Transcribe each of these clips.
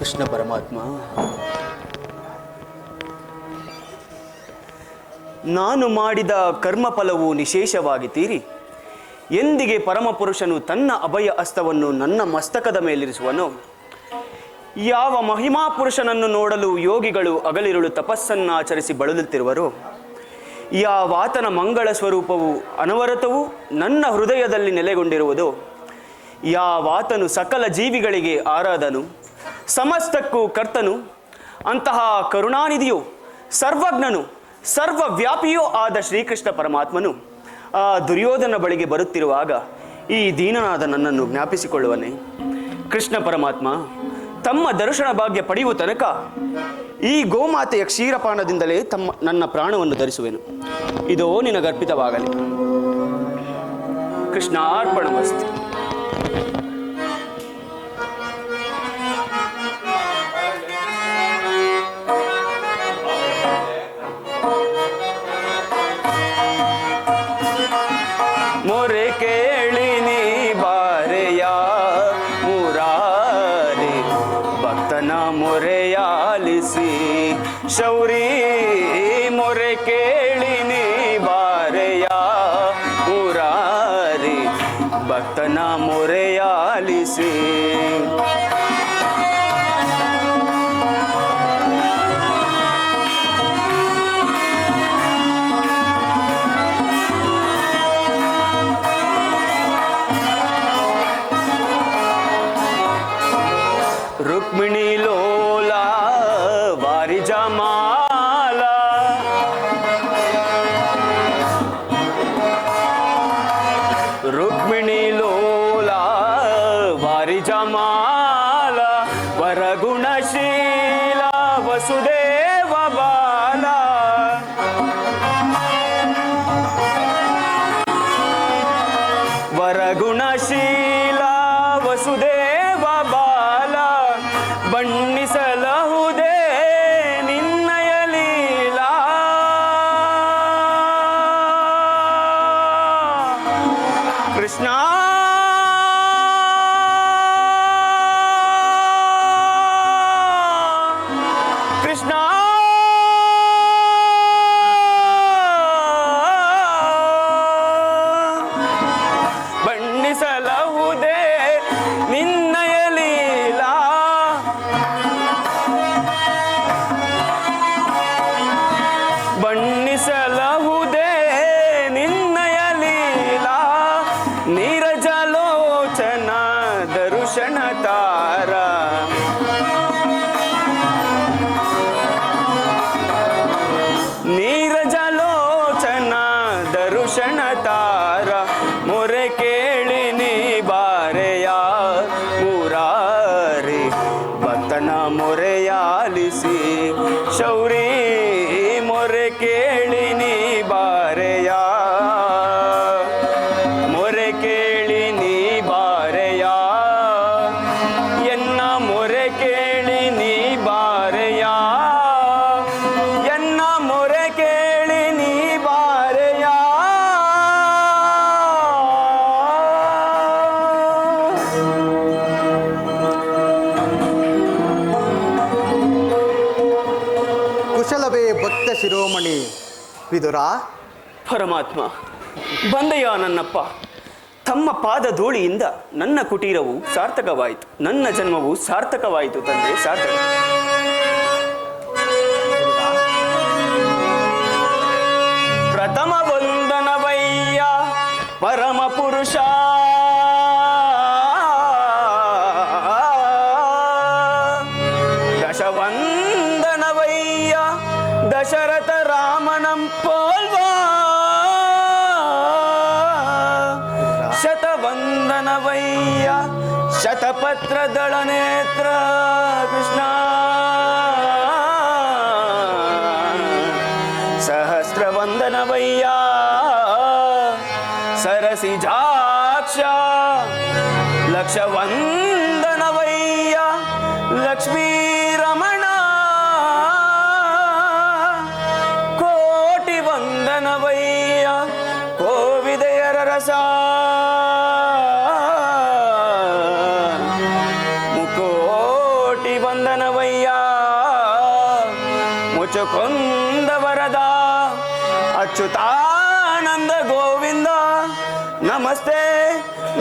ಕೃಷ್ಣ ಪರಮಾತ್ಮ, ನಾನು ಮಾಡಿದ ಕರ್ಮಫಲವು ನಿಶೇಷವಾಗಿ ತೀರಿ ಎಂದಿಗೆ ಪರಮಪುರುಷನು ತನ್ನ ಅಭಯ ಹಸ್ತವನ್ನು ನನ್ನ ಮಸ್ತಕದ ಮೇಲಿರಿಸುವನು? ಯಾವ ಮಹಿಮಾ ಪುರುಷನನ್ನು ನೋಡಲು ಯೋಗಿಗಳು ಹಗಲಿರುಳು ತಪಸ್ಸನ್ನಾಚರಿಸಿ ಬಳಲುತ್ತಿರುವರು? ಯಾವಾತನ ಮಂಗಳ ಸ್ವರೂಪವು ಅನವರತವೂ ನನ್ನ ಹೃದಯದಲ್ಲಿ ನೆಲೆಗೊಂಡಿರುವುದು? ಯಾವಾತನು ಸಕಲ ಜೀವಿಗಳಿಗೆ ಆರಾಧನು, ಸಮಸ್ತಕ್ಕೂ ಕರ್ತನು, ಅಂತಹ ಕರುಣಾನಿಧಿಯು, ಸರ್ವಜ್ಞನು, ಸರ್ವವ್ಯಾಪಿಯೂ ಆದ ಶ್ರೀಕೃಷ್ಣ ಪರಮಾತ್ಮನು ಆ ದುರ್ಯೋಧನ ಬಳಿಗೆ ಬರುತ್ತಿರುವಾಗ ಈ ದೀನನಾದ ನನ್ನನ್ನು ಜ್ಞಾಪಿಸಿಕೊಳ್ಳುವನೇ? ಕೃಷ್ಣ ಪರಮಾತ್ಮ, ತಮ್ಮ ದರ್ಶನ ಭಾಗ್ಯ ಪಡೆಯುವ ತನಕ ಈ ಗೋಮಾತೆಯ ಕ್ಷೀರಪಾನದಿಂದಲೇ ನನ್ನ ಪ್ರಾಣವನ್ನು ಧರಿಸುವೆನು. ಇದೋ ನಿನಗರ್ಪಿತವಾಗಲಿ. ಕೃಷ್ಣಾರ್ಪಣಮಸ್ತು. ಮೊರೆ ಕೇಳಿ ನೀ ಬಾರೆಯ ಮುರಾರಿ, ಭಕ್ತನ ಮೊರೆಯಾಲಿಸಿ ಶೌರಿ. ಮೊರೆ ಕೇಳಿ ನೀ ಬಾರೆಯ ಮುರಾರಿ, ಭಕ್ತನ ಮೊರೆಯಾಲಿಸಿ. ರುಕ್ಮಿಣಿ ಲೋಲ ವಾರಿ ಜಮಾಲ, ರುಕ್ಮಿಣಿ ಲೋಲ ವಾರಿ ಜಮಾಲ, ವರಗುಣಶೀಲ ವಸುದೇವ ಬಾಲ. ವರಗುಣಶೀಲ ವಸುದೇವ ಬಾಲ, ಬಣ್ಣಿಸಲಹುದೇ ನಿನ್ನಯ ಲೀಲಾ. ಕೃಷ್ಣ ಕೃಷ್ಣ ಬಣ್ಣಿಸಲಹುದೇ ನಿನ್ನಯ ಲೀಲಾ. ಬಣ್ಣಿಸಲಹುದೇ ನಿನ್ನಯ ಲೀಲಾ. ನೀರಜಲೋಚನ ದರುಶನ ತಾರ, ನೀರಜಲೋಚನ ದರುಶನ ತಾರ. ಮೊರೆ ಕೇಳಿ ನೀ ಬಾರೆಯ ಮುರಾರಿ, ಭಕ್ತನ ಮೊರೆಯಾಲಿಸಿ ಶೌರಿ. ಮೊರೆ ಕೇಳಿ ನೀ ಬಾರೆಯ, ಮೊರೆ ಕೇಳಿ ನೀ ಬಾರೆಯ, ಎನ್ನ ಮೊರೆ ಕೇಳಿ ನೀ ಬಾರೆಯ, ಎನ್ನ ಮೊರೆ ಕೇಳಿ ನೀ ಬಾರೆಯ. ಕುಶಲವೇ ಭಕ್ತ ಶಿರೋಮಣಿ ವಿದುರ. ಪರಮಾತ್ಮ, ಬಂದೆಯ ನನ್ನಪ್ಪ. ತಮ್ಮ ಪಾದ ಧೂಳಿಯಿಂದ ನನ್ನ ಕುಟೀರವು ಸಾರ್ಥಕವಾಯಿತು, ನನ್ನ ಜನ್ಮವು ಸಾರ್ಥಕವಾಯಿತು ತಂದೆ, ಸಾರ್ಥಕ. ಪ್ರಥಮ ವಂದನವಯ್ಯ ಪರಮ ಪುರುಷ, ದಶವಂದನವಯ್ಯ ದಶರಥ ರಾಮನಂ ಪೋಲ್ವಾ. ಶತವಂದನವಯ್ಯ ಶತಪತ್ರದಳ ನೇತ್ರ ಕೃಷ್ಣ. ಸಹಸ್ರವಂದನವಯ್ಯ ಸರಸಿಜಾಕ್ಷ. ಲಕ್ಷವಂದನವಯ್ಯ ಲಕ್ಷ್ಮೀ ರಮಣ. ಕೋಟಿ ವಂದನವಯ್ಯ ಕೋವಿದೆಯರ ರಸ. ಮುಕೋಟಿ ವಂದನ ಮುಚುಕುಂದ ವರದ ಅಚ್ಯುತಾನಂದ ಗೋವಿಂದ ನಮಸ್ತೆ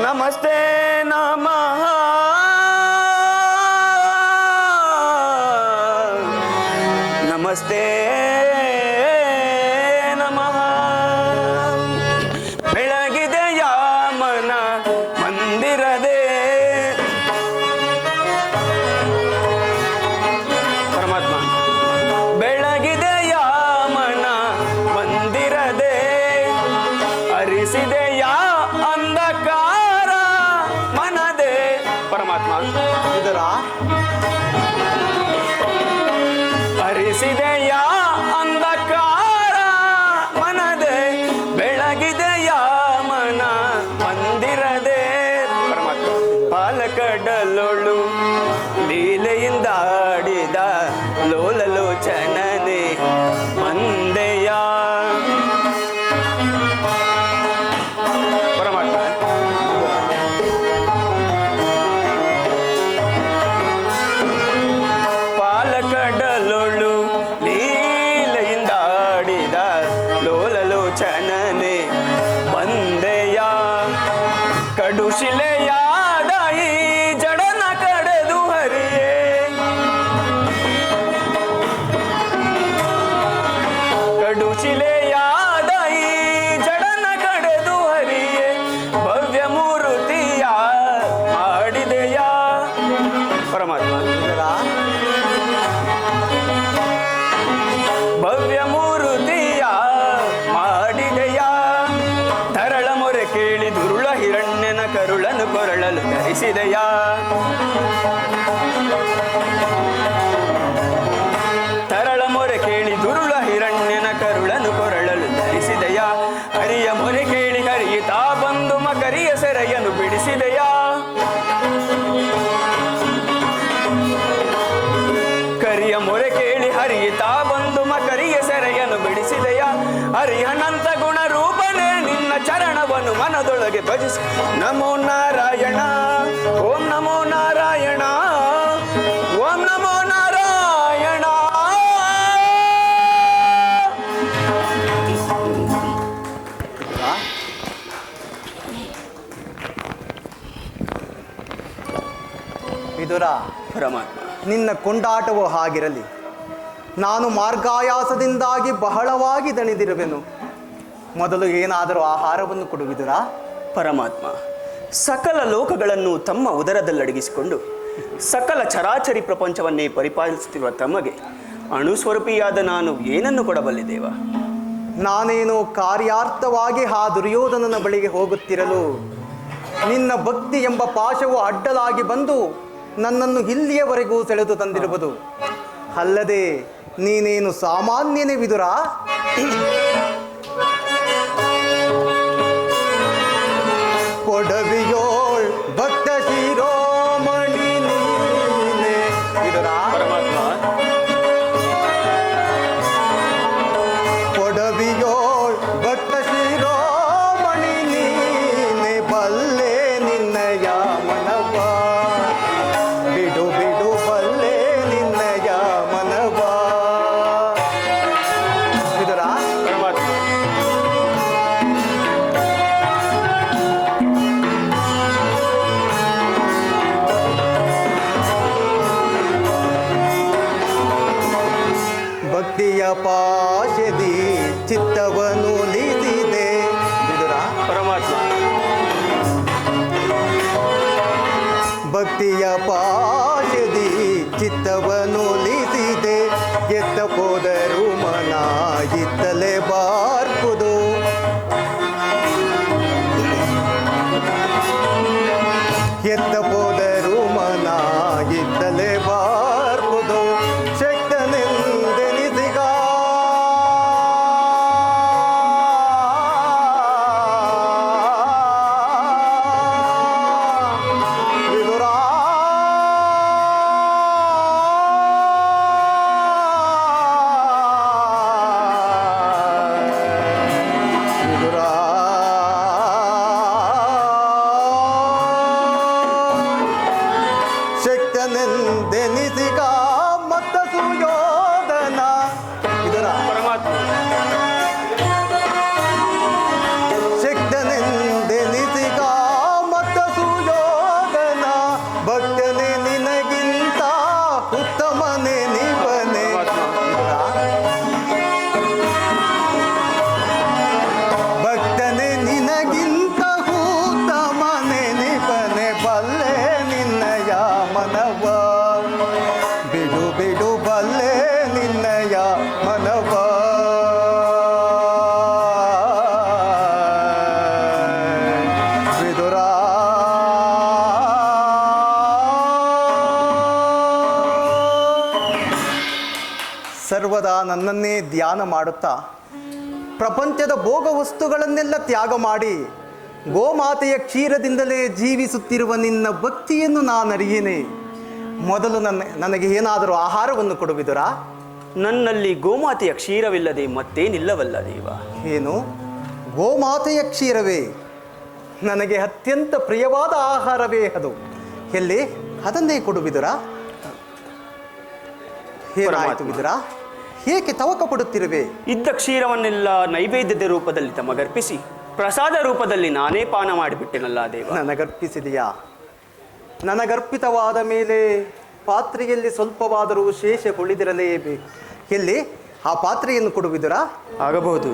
ನಮಸ್ತೆ ನಮಃ ನಮಸ್ತೆ ನಮಃ. ಬೆಳಗಿದೆಯ ಮನ ಮಂದಿರದೆ ಪರಮಾತ್ಮ ಬೆಳಗಿದೆಯ ಮನ ಮಂದಿರದೆ ಅರಿಸಿದೆಯ ಅಂಧಕಾರ ಮನದೆ ಪರಮಾತ್ಮ ಇದರ ಹರಿಸಿದೆಯ ಅಂಧಕಾರ ಮನದೆ ಬೆಳಗಿದೆಯ ಮನ ಮಂದಿರದೆ ಪರಮಾತ್ಮ ಪಾಲಕಡಲೊಳು ಲೀಲೆಯಿಂದ ಆಡಿದ ಲೋಲಲೋಚನನೆ ಮಂದೆಯ ಪರಮಾತ್ಮ ಪಾಲಕಡಲೊಳು ಲೀಲೆಯಿಂದ ಆಡಿದ ಲೋಲಲೋಚನನೆ ಬಂದೆಯ ಕಡುಶಿಲೆಯಾದ ಈ ಜಡನ ಕಡೆದು ಹರಿಯೇ ಕಡುಶಿಲೆಯಾದ ಈ ಜಡನ ಕಡೆದು ಹರಿಯೇ ಭವ್ಯ ಮೂರುತಿಯ ಮಾಡಿದೆಯ ಪರಮಾತ್ಮ ಇದರ ಭವ್ಯ ಮೂರುತಿಯ ಮಾಡಿದೆಯ ತರಳ ಮೊರೆ ಕೇಳಿ ದುರುಳ ಹಿರಣ್ಯನ ಕರುಳನು ಕೊರಳಲು ಧರಿಸಿದೆಯ ತರಳ ಮೊರೆ ಕೇಳಿ ದುರುಳ ಹಿರಣ್ಯನ ಕರುಳನು ಕೊರಳಲು ಧರಿಸಿದೆಯ ಹರಿಯ ಮೊರೆ ಕೇಳಿ ಹರಿಯುತ್ತಾ ಬಂದು ಮಕರಿಯ ಸೆರೆಯನ್ನು ಬಿಡಿಸಿದೆಯ ಕರಿಯ ಮೊರೆ ಕೇಳಿ ಹರಿಯುತ್ತಾ ಬಂದು ಮಕರಿಯ ಸೆರೆಯನ್ನು ಬಿಡಿಸಿದೆಯ ಹರಿಯನಂತ ಗುಣ ರೂಪನೇ ನಿನ್ನ ಚರಣವನ್ನು ಮನದೊಳಗೆ ಭಜಿಸಿ ನಮೋ ನಾರಾಯಣ ಓಂ ನಮೋ ನಾರಾಯಣ ಓಂ ನಮೋ ನಾರಾಯಣ. ವಿದುರ ಪರಮಾತ್ಮ ನಿನ್ನ ಕೊಂಡಾಟವು ಹಾಗಿರಲಿ. ನಾನು ಮಾರ್ಗಾಯಾಸದಿಂದಾಗಿ ಬಹಳವಾಗಿ ದಣಿದಿರುವೆನು. ಮೊದಲು ಏನಾದರೂ ಆಹಾರವನ್ನು ಕೊಡುವಿದುರ. ಪರಮಾತ್ಮ ಸಕಲ ಲೋಕಗಳನ್ನು ತಮ್ಮ ಉದರದಲ್ಲಡಗಿಸಿಕೊಂಡು ಸಕಲ ಚರಾಚರಿ ಪ್ರಪಂಚವನ್ನೇ ಪರಿಪಾಲಿಸುತ್ತಿರುವ ತಮಗೆ ಅಣುಸ್ವರೂಪಿಯಾದ ನಾನು ಏನನ್ನು ಕೊಡಬಲ್ಲಿದ್ದೇವ? ನಾನೇನು ಕಾರ್ಯಾರ್ಥವಾಗಿ ಆ ದುರ್ಯೋಧನನ ಬಳಿಗೆ ಹೋಗುತ್ತಿರಲು ನಿನ್ನ ಭಕ್ತಿ ಎಂಬ ಪಾಶವು ಅಡ್ಡಲಾಗಿ ಬಂದು ನನ್ನನ್ನು ಇಲ್ಲಿಯವರೆಗೂ ಸೆಳೆದು ತಂದಿರುವುದು. ಅಲ್ಲದೆ ನೀನೇನು ಸಾಮಾನ್ಯನೇ ವಿದುರ. ಕೊಡವಿಯೋಳ್ ಭಕ್ತ ಶಿರೋಮಣಿ ನೀನೆ ವಿದುರ. ಪರಮಾತ್ಮ ಕೊಡವಿಯೋಳ್ ಭಕ್ತ ಶಿರೋಮಣಿ ನೀನೆ ಬಲ್ಲೆ ನಿನ್ನಯ ಮನವ ಬಿಡು ಬಿಡು ಬಲ್ಲೆ ನಿನ್ನಯ ಮನವ ವಿದುರ. ಪರಮಾತ್ಮ ಭಕ್ತಿಯ ಪಾಶದಿ ಚಿತ್ತವನ್ನು ಲೀಸಿದೆ ವಿದುರ. ಪರಮಾತ್ಮ ಭಕ್ತಿಯ ಪಾಶದಿ ಚಿತ್ತವನ್ನು ಲೀಸಿದೆ. ಎತ್ತ ಹೋದರೂ ಮನ ಇತ್ತಲೇ ಬಾರ್ಪುದು. ಎತ್ತ ಹೋದರೂ ಮನ ಇತ್ತಲೇ ಬಾರ್ಪುದು. ಶಕ್ತನೆಂದೆನಿಸಿಗ ವಿದುರ. ವಿದುರ. ಶಕ್ತನೆಂದೆನಿಸಿಗ ಮತ್ತ ಸುಯೋಧನ ಮನವ ಬಿಡು ಬಿಡು ಬಲ್ಲೆ ನಿನ್ನಯ ಮನವ ವಿದುರ ಸರ್ವದಾ ನನ್ನನ್ನೇ ಧ್ಯಾನ ಮಾಡುತ್ತಾ ಪ್ರಪಂಚದ ಭೋಗ ವಸ್ತುಗಳನ್ನೆಲ್ಲ ತ್ಯಾಗ ಮಾಡಿ ಗೋಮಾತೆಯ ಕ್ಷೀರದಿಂದಲೇ ಜೀವಿಸುತ್ತಿರುವ ನಿನ್ನ ಭಕ್ತಿಯನ್ನು ನಾನರಿಯೇನೆ. ಮೊದಲು ನನಗೆ ಏನಾದರೂ ಆಹಾರವನ್ನು ಕೊಡುವಿದುರಾ? ನನ್ನಲ್ಲಿ ಗೋಮಾತೆಯ ಕ್ಷೀರವಿಲ್ಲದೆ ಮತ್ತೇನಿಲ್ಲವಲ್ಲ ದೇವ. ಏನು ಗೋಮಾತೆಯ ಕ್ಷೀರವೇ? ನನಗೆ ಅತ್ಯಂತ ಪ್ರಿಯವಾದ ಆಹಾರವೇ ಅದು. ಎಲ್ಲಿ ಅದನ್ನೇ ಕೊಡುವಿದುರಾ? ಏನಾಯಿತು ವಿದುರಾ? ಏಕೆ ತವಕ ಪಡುತ್ತಿರುವೆ? ಇದ್ದ ಕ್ಷೀರವನ್ನೆಲ್ಲ ನೈವೇದ್ಯದ ರೂಪದಲ್ಲಿ ತಮಗರ್ಪಿಸಿ ಪ್ರಸಾದ ರೂಪದಲ್ಲಿ ನಾನೇ ಪಾನ ಮಾಡಿಬಿಟ್ಟೆನಲ್ಲ ದೇವ. ನನಗರ್ಪಿಸಿದೆಯಾ? ನನಗರ್ಪಿತವಾದ ಮೇಲೆ ಪಾತ್ರೆಯಲ್ಲಿ ಸ್ವಲ್ಪವಾದರೂ ಶೇಷ ಉಳಿದಿರಲೇಬೇಕು. ಎಲ್ಲಿ ಆ ಪಾತ್ರೆಯನ್ನು ಕೊಡುವಿದುರಾ? ಆಗಬಹುದು.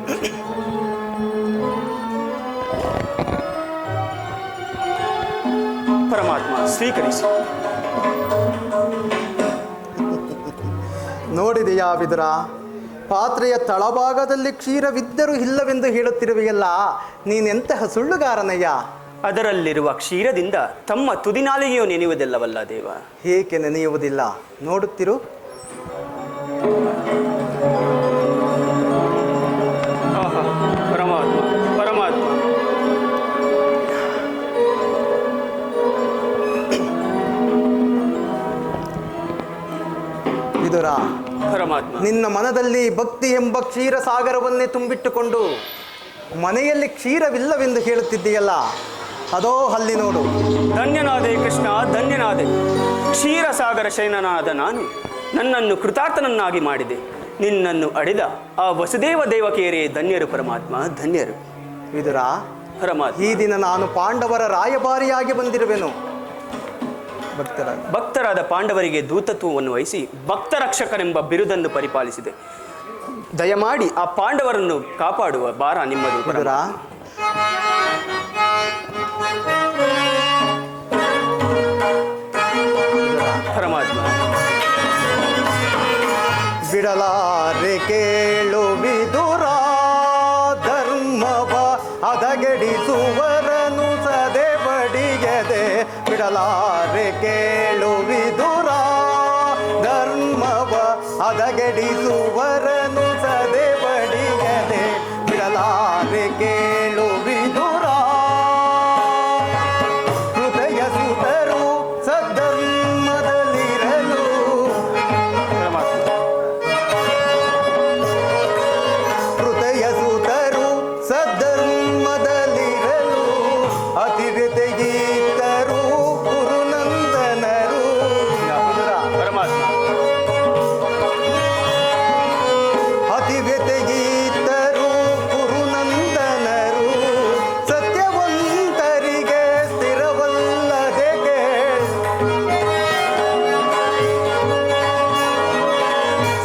ಪರಮಾತ್ಮ ಸ್ವೀಕರಿಸಿ. ನೋಡಿದೆಯಾ ವಿದುರ? ಪಾತ್ರೆಯ ತಳಭಾಗದಲ್ಲಿ ಕ್ಷೀರವಿದ್ದರೂ ಇಲ್ಲವೆಂದು ಹೇಳುತ್ತಿರುವೆಯಲ್ಲ, ನೀನೆಂತಹ ಸುಳ್ಳುಗಾರನಯ್ಯ. ಅದರಲ್ಲಿರುವ ಕ್ಷೀರದಿಂದ ತಮ್ಮ ತುದಿನಾಲಿಗೆಯೂ ನೆನೆಯುವುದಿಲ್ಲವಲ್ಲ ದೇವ. ಏಕೆ ನೆನೆಯುವುದಿಲ್ಲ? ನೋಡುತ್ತಿರು. ಆಹಾ, ಪರಮಾತ್ಮ ಪರಮಾತ್ಮ. ವಿದುರ, ಪರಮಾತ್ಮ, ನಿನ್ನ ಮನದಲ್ಲಿ ಭಕ್ತಿ ಎಂಬ ಕ್ಷೀರ ಸಾಗರವನ್ನೇ ತುಂಬಿಟ್ಟುಕೊಂಡು ಮನೆಯಲ್ಲಿ ಕ್ಷೀರವಿಲ್ಲವೆಂದು ಹೇಳುತ್ತಿದ್ದೀಯಲ್ಲ, ಅದೋ ಅಲ್ಲಿ ನೋಡು. ಧನ್ಯನಾದೆ ಕೃಷ್ಣ, ಧನ್ಯನಾದೆ. ಕ್ಷೀರಸಾಗರ ಶಯನನಾದ ನಾನು ನನ್ನನ್ನು ಕೃತಾರ್ಥನನ್ನಾಗಿ ಮಾಡಿದೆ. ನಿನ್ನನ್ನು ಅಡಿದ ಆ ವಸುದೇವ ದೇವಕಿಯರೇ ಧನ್ಯರು ಪರಮಾತ್ಮ, ಧನ್ಯರು. ವಿದುರ, ಪರಮಾತ್ಮ, ಈ ದಿನ ನಾನು ಪಾಂಡವರ ರಾಯಭಾರಿಯಾಗಿ ಬಂದಿರುವೆನು. ಭಕ್ತರಾದ ಪಾಂಡವರಿಗೆ ದೂತತ್ವವನ್ನು ವಹಿಸಿ ಭಕ್ತರಕ್ಷಕನೆಂಬ ಬಿರುದನ್ನು ಪರಿಪಾಲಿಸಿದೆ. ದಯಮಾಡಿ ಆ ಪಾಂಡವರನ್ನು ಕಾಪಾಡುವ ಭಾರ ನಿಮ್ಮದು ವಿದುರ. ಪರಮಾತ್ಮ. ಬಿಡಲಾರೆ ಕೇಳು ವಿದುರ, ಧರ್ಮವ ಹದಗೆಡಿಸುವರನು ಸದೆ ಬಡಿಗೆದೆ. ಬಿಡಲಾರೆ ಕೇಳು ವಿದುರ, ಧರ್ಮವ ಹದಗೆಡಿಸುವರನು ಸದೆ ಬಡಿಗೆದೆ. ಬಿಡಲಾರೆ ಕೇಳು ವಿದುರ, ಹೃದಯ ಸುತರು ಸದ್ಧರ್ಮದಲ್ಲಿರಲು. ಹೃದಯ ಸುತರು ಸದ್ಧರ್ಮದಲ್ಲಿರಲು ಅತಿವ್ಯತೆಗೀತರು ಗುರುನಂದನರು. ಅತಿವ್ಯತೆಗೀತರು ಗುರುನಂದನರು, ಸತ್ಯವಂತರಿಗೆ ಸ್ಥಿರವಲ್ಲದೆ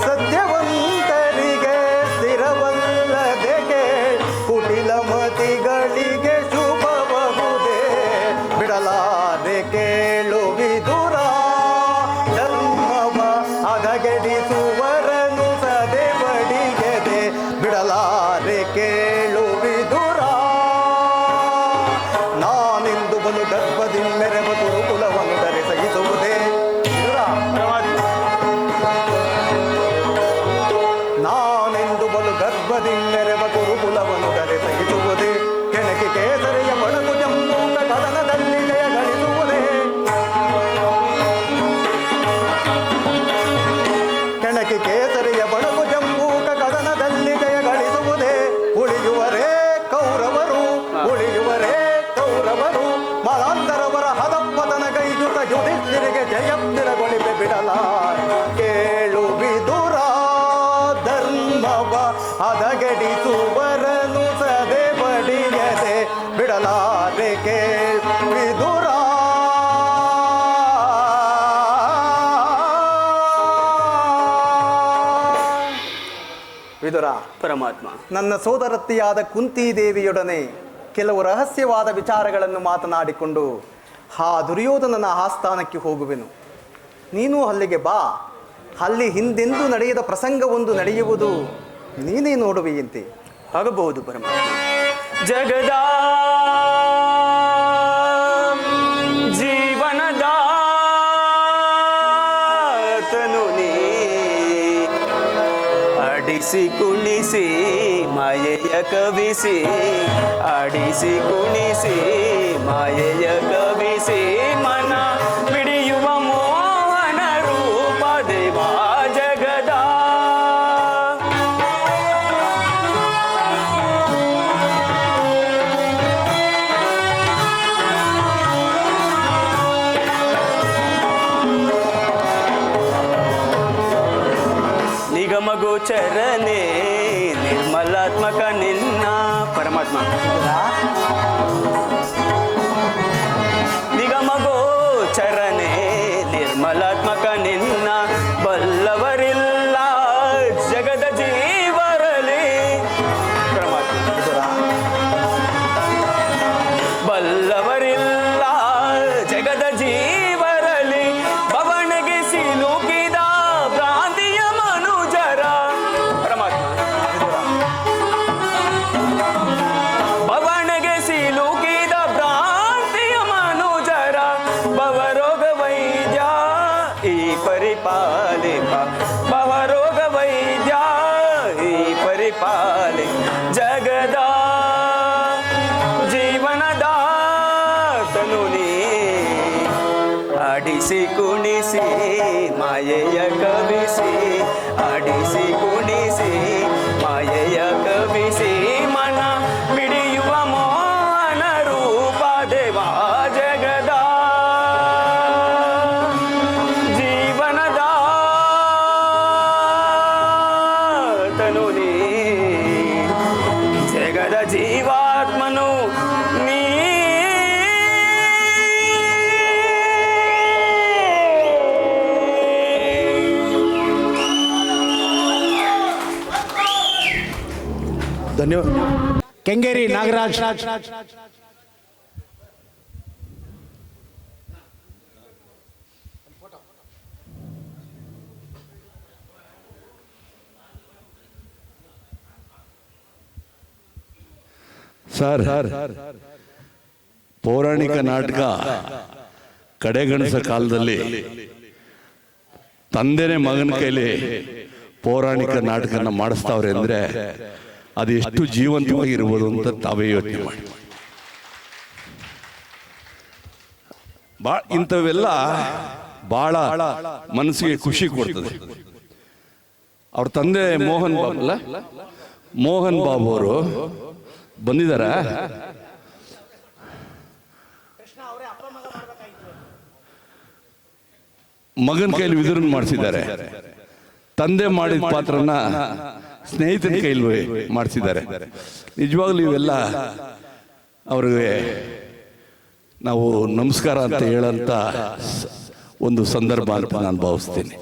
ಸತ್ಯವಂತರಿಗೆ ಸ್ಥಿರವಲ್ಲದೆ ಕುಟಿಲಮತಿಗಳಿಗೆ ಶುಭಬಹುದೇ. ಬಿಡಲಾರೆ ಕೇಳು ವಿದುರ, ಧರ್ಮವ ಹದಗೆಡಿಸುವರನು ಸದೆ ಬಡಿಗೆದೆ. ಬಿಡಲಾರೆ ಕೇಳು ವಿದುರ, ನಾನೆಂದು ಬಲು ಗರ್ಭದಿಂದೆರೆವ ಗುರುಕುಲವನ್ನು ಧರೆ ಸಹಿಸುವುದೇ. ನಾನೆಂದು ಬಲು ಗರ್ಭದಿಂದೆರೆವ ಗುರುಕುಲವನ್ನು ಧರೆ ಸಹಿಸುವುದೇ. ಕೆಣಕಿ ಕೇಸರಿಯ ಬಡಗು ಜಂಬೂಟ ಕದನದಲ್ಲಿ ಜಯ ಗಳಿಸುವುದೇ. ಕೆಣಕಿ ಕೇಸರಿಯ ಬಡಗು ಜಂಬೂಟ ಕದನದಲ್ಲಿ ಜಯ ಗಳಿಸುವುದೇ. ಉಳಿಯುವರೇ ಕೌರವರು, ಉಳಿಯುವರೇ ಕೌರವರು, ಮಲಾಂತರವರ ಹದಪ್ಪತನ ಕೈಯುತ ಯುಧಿಷ್ಠಿರಿಗೆ ಜಯಪ್ತಿರಗೊಳಿಪೆ. ಬಿಡಲಾರೆ ಕೇಳು ವಿದುರ, ಧರ್ಮವ ಹದಗೆಡಿಸುವರನು ಸದೆ ಬಡಿಯದೆ. ಬಿಡಲಾರೆ ಕೇಳು ವಿದುರ. ವಿದುರ, ಪರಮಾತ್ಮ, ನನ್ನ ಸೋದರತ್ತಿಯಾದ ಕುಂತಿದೇವಿಯೊಡನೆ ಕೆಲವು ರಹಸ್ಯವಾದ ವಿಚಾರಗಳನ್ನು ಮಾತನಾಡಿಕೊಂಡು ಆ ದುರ್ಯೋಧನನ ಆಸ್ಥಾನಕ್ಕೆ ಹೋಗುವೆನು. ನೀನು ಅಲ್ಲಿಗೆ ಬಾ. ಅಲ್ಲಿ ಹಿಂದೆಂದೂ ನಡೆಯದ ಪ್ರಸಂಗವೊಂದು ನಡೆಯುವುದು ನೀನೇ ನೋಡುವೆಯಂತೆ. ಆಗಬಹುದು ಪರಮಾತ್ಮ. ಜಗದ ಜೀವನದಾತನು ನೀ, ಆಡಿಸಿ ಕುಣಿಸಿ ಮಾಯೆಯ ಕವಿಸಿ, ಆಡಿಸಿ ಕುಣಿಸಿ ಮಾಯೆಯ ಕವಿಸಿ, ಮನ ಮಿಡಿಯುವ ಮೋಹನ ರೂಪ ದೇವಾ ಜಗದ. ನಿಗಮಗೋಚರನೆ ನಿರ್ಮಲಾತ್ಮಕ ನಿನ್ನ ಪರಮಾತ್ಮ. ನಿಗಮಗೋಚರನೆ ನಿರ್ಮಲಾತ್ಮಕ ನಿನ್ನ, ಬಲ್ಲವರಿಲ್ಲ ಜಗದ ಜೀವರಲಿ ಪರಮಾತ್ಮ. ಬಲ್ಲವರಿಲ್ಲ ಜಗದ ಜೀವರಲಿ, ಬವಣೆಗೆ ಸಿಲುಕಿದ ಭ್ರಾಂತಿಯ ಮನುಜರ ಪರಮಾತ್ಮ. ಬವಣೆಗೆ ಸಿಲುಕಿದ ಭ್ರಾಂತಿಯ ಮನುಜರ, ಭವರೋಗ ವೈದ್ಯ ಈ ಪರಿಪಾಲಿಪ, ಭವರೋಗ ವೈದ್ಯ ಈ ಪರಿಪಾಲಿ, ಜಗದ ಜೀವನದಾತನು ನೀ, ಆಡಿಸಿ ಕುಣಿಸಿ ಮಾಯೆಯ ಕವಿಸಿ, ಆಡಿಸಿ ಕುಣಿಸಿ ಮಾಯೆಯ ಕವಿಸಿ, ಮನ ಮಿಡಿಯುವ ಮೋಹನ ರೂಪ ದೇವಾ ಜಗದ ಜೀವನದಾತನು ನೀ, ಜಗದ ಜೀವಾತ್ಮನು ನೀ. ಧನ್ಯವಾದ. ಕೆಂಗೇರಿ ನಾಗರಾಜ್. ಸರ್, ಪೌರಾಣಿಕ ನಾಟಕ ಕಡೆಗಣಿಸ ಕಾಲದಲ್ಲಿ ತಂದೆನೇ ಮಗನ ಕೈಲಿ ಪೌರಾಣಿಕ ನಾಟಕನ ಮಾಡಿಸ್ತಾವ್ರೆ ಅಂದರೆ ಅದು ಎಷ್ಟು ಜೀವಂತವಾಗಿರ್ಬೋದು ಅಂತ ತಾವೇ ಯೋಚನೆ ಮಾಡಿ. ಇಂಥವೆಲ್ಲ ಭಾಳ ಮನಸ್ಸಿಗೆ ಖುಷಿ ಕೊಡ್ತದೆ. ಅವ್ರ ತಂದೆ ಮೋಹನ್ ಬಾಬು ಅಲ್ಲ, ಮೋಹನ್ ಬಾಬು ಅವರು ಬಂದಿದಾರ. ಮಗನ ಕೈಲಿ ವಿದುರನ್ ಮಾಡಿಸಿದ್ದಾರೆ. ತಂದೆ ಮಾಡಿದ ಪಾತ್ರನ ಸ್ನೇಹಿತನ ಕೈಲಿ ಮಾಡಿಸಿದ್ದಾರೆ. ನಿಜವಾಗ್ಲೂ ಇವೆಲ್ಲ ಅವ್ರಿಗೆ ನಾವು ನಮಸ್ಕಾರ ಅಂತ ಹೇಳಂತ ಒಂದು ಸಂದರ್ಭ ಅಂತ ನಾನು ಭಾವಿಸ್ತೀನಿ.